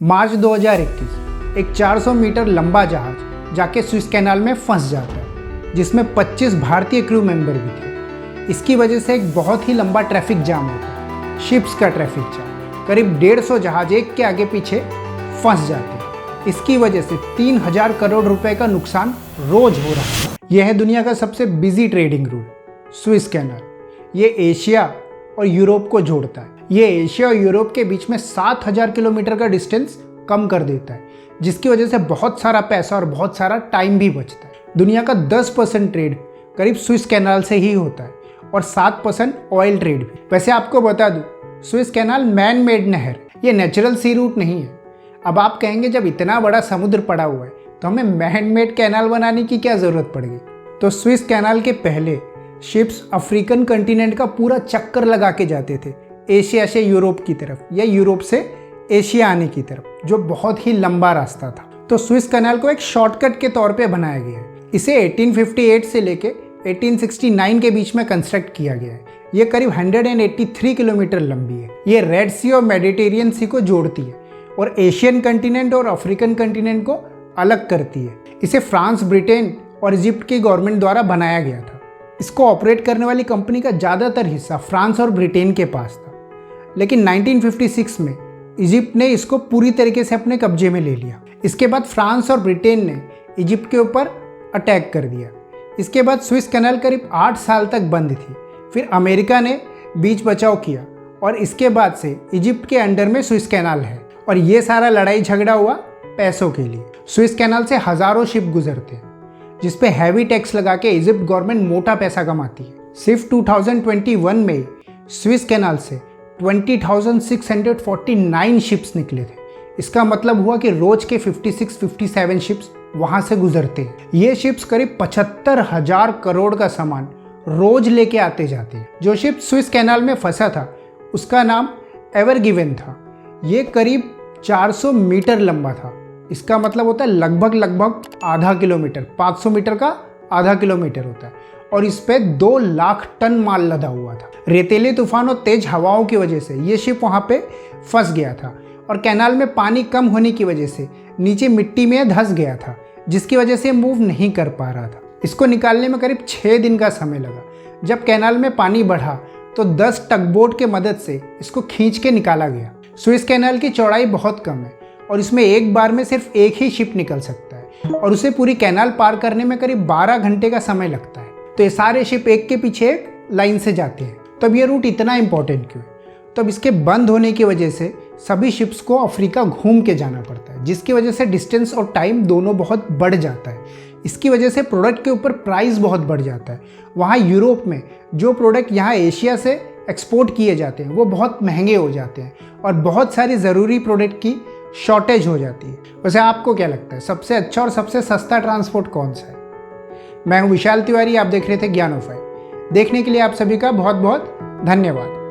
मार्च 2021 एक 400 मीटर लंबा जहाज जाके स्विस कैनाल में फंस जाता है, जिसमें 25 भारतीय क्रू मेंबर भी थे। इसकी वजह से एक बहुत ही लंबा ट्रैफिक जाम होता है, शिप्स का ट्रैफिक जाम। करीब 150 जहाज एक के आगे पीछे फंस जाते हैं। इसकी वजह से 3000 करोड़ रुपए का नुकसान रोज हो रहा है। यह है दुनिया का सबसे busy trading route Swiss canal. ये एशिया और यूरोप को जोड़ता है। ये एशिया और यूरोप के बीच में 7000 किलोमीटर का डिस्टेंस कम कर देता है, जिसकी वजह से बहुत सारा पैसा और बहुत सारा टाइम भी बचता है। दुनिया का 10% ट्रेड करीब स्विस कैनाल से ही होता है और 7% ऑयल ट्रेड भी। वैसे आपको बता दूं, स्विस कैनाल मैन मेड नहर, ये नेचुरल सी रूट नहीं है। अब आप कहेंगे जब इतना बड़ा समुद्र पड़ा हुआ है तो हमें मैन मेड कैनाल बनाने की क्या ज़रूरत पड़ गई। तो स्विस कैनाल के पहले शिप्स अफ्रीकन कंटिनेंट का पूरा चक्कर लगा के जाते थे, एशिया से यूरोप की तरफ या यूरोप से एशिया आने की तरफ, जो बहुत ही लंबा रास्ता था। तो स्विस कैनाल को एक शॉर्टकट के तौर पे बनाया गया है। इसे 1858 से लेके 1869 के बीच में कंस्ट्रक्ट किया गया है। ये करीब 183 किलोमीटर लंबी है। ये रेड सी और मेडिटेरियन सी को जोड़ती है और एशियन कंटिनेंट और अफ्रीकन कंटिनेंट को अलग करती है। इसे फ्रांस, ब्रिटेन और इजिप्ट की गवर्नमेंट द्वारा बनाया गया था। इसको ऑपरेट करने वाली कंपनी का ज़्यादातर हिस्सा फ्रांस और ब्रिटेन के पास था, लेकिन 1956 में इजिप्ट ने इसको पूरी तरीके से अपने कब्जे में ले लिया। इसके बाद फ्रांस और ब्रिटेन ने इजिप्ट के ऊपर अटैक कर दिया। इसके बाद स्विस कैनाल करीब 8 साल तक बंद थी। फिर अमेरिका ने बीच बचाव किया और इसके बाद से इजिप्ट के अंडर में स्विस कैनाल है। और ये सारा लड़ाई झगड़ा हुआ पैसों के लिए। स्विस कैनाल से हज़ारों शिप गुजरते हैं, जिस पे हैवी टैक्स लगा के इजिप्ट गवर्नमेंट मोटा पैसा कमाती है। सिर्फ 2021 में स्विस कैनाल से 20,649 शिप्स निकले थे। इसका मतलब हुआ कि रोज के 56-57 शिप्स वहां से गुजरते हैं। ये शिप्स करीब 75,000 करोड़ का सामान रोज लेके आते जाते हैं। जो शिप स्विस कैनाल में फंसा था उसका नाम एवर गिवन था। ये करीब 400 मीटर लंबा था। इसका मतलब होता है लगभग आधा किलोमीटर। 500 मीटर का आधा किलोमीटर होता है। और इस पे 2 लाख टन माल लदा हुआ था। रेतीले तूफान और तेज हवाओं की वजह से ये शिप वहाँ पे फंस गया था और कैनाल में पानी कम होने की वजह से नीचे मिट्टी में धंस गया था, जिसकी वजह से मूव नहीं कर पा रहा था। इसको निकालने में करीब 6 दिन का समय लगा। जब कैनाल में पानी बढ़ा तो 10 टगबोट के मदद से इसको खींच के निकाला गया। स्विस कैनाल की चौड़ाई बहुत कम है और इसमें एक बार में सिर्फ एक ही शिप निकल सकता है और उसे पूरी कैनाल पार करने में करीब 12 घंटे का समय लगता है। तो ये सारे शिप एक के पीछे एक लाइन से जाते हैं। तब ये रूट इतना इंपॉर्टेंट क्यों है? तब इसके बंद होने की वजह से सभी शिप्स को अफ्रीका घूम के जाना पड़ता है, जिसकी वजह से डिस्टेंस और टाइम दोनों बहुत बढ़ जाता है। इसकी वजह से प्रोडक्ट के ऊपर प्राइस बहुत बढ़ जाता है। वहाँ यूरोप में जो प्रोडक्ट यहाँ एशिया से एक्सपोर्ट किए जाते हैं वो बहुत महंगे हो जाते हैं और बहुत सारी ज़रूरी प्रोडक्ट की शॉर्टेज हो जाती है। वैसे आपको क्या लगता है सबसे अच्छा और सबसे सस्ता ट्रांसपोर्ट कौन सा है? मैं हूं विशाल तिवारी, आप देख रहे थे ज्ञानोफाई। देखने के लिए आप सभी का बहुत बहुत धन्यवाद।